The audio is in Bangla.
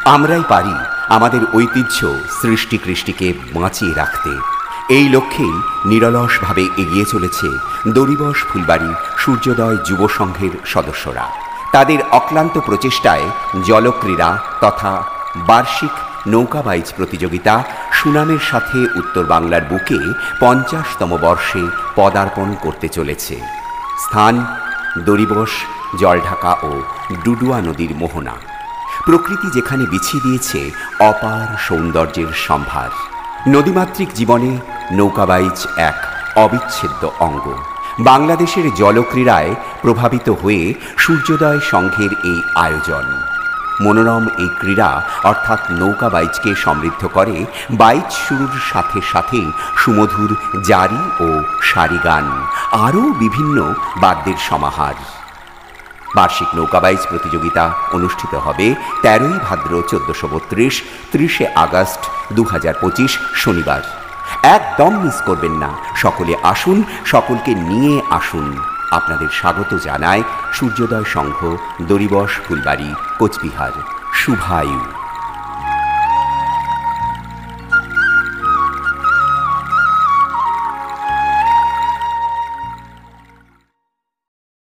আমরাই পারি আমাদের ঐতিহ্য সৃষ্টি কৃষ্টিকে বাঁচিয়ে রাখতে। এই লক্ষ্যেই নিরলসভাবে এগিয়ে চলেছে দড়িবস ফুলবাড়ি সূর্যোদয় যুব সংঘের সদস্যরা। তাদের অক্লান্ত প্রচেষ্টায় জলক্রীড়া তথা বার্ষিক নৌকাবাইজ প্রতিযোগিতা সুনামের সাথে উত্তর বাংলার বুকে 50তম বর্ষে পদার্পণ করতে চলেছে। স্থান দড়িবস, জলঢাকা ও ডুডুয়া নদীর মোহনা। প্রকৃতি যেখানে বিছিয়ে দিয়েছে অপার সৌন্দর্যের সম্ভার। নদীমাতৃক জীবনে নৌকাবাইজ এক অবিচ্ছেদ্য অঙ্গ। বাংলাদেশের জলক্রীড়ায় প্রভাবিত হয়ে সূর্যোদয় সংঘের এই আয়োজন। মনোরম এই ক্রীড়া অর্থাৎ নৌকাবাইজকে সমৃদ্ধ করে বাইচ শুরুর সাথে সাথেই সুমধুর জারি ও সারি গান, আরও বিভিন্ন বাদ্যের সমাহার। বার্ষিক নৌকাবাইজ প্রতিযোগিতা অনুষ্ঠিত হবে 13ই ভাদ্র 1432, 30শে আগস্ট 2025 শনিবার। একদম মিস করবেন না। সকলে আসুন, সকলকে নিয়ে আসুন। আপনাদের স্বাগত জানায় সূর্যোদয় সংঘ, দড়িবস ফুলবাড়ি, কোচবিহার। শুভায়ু।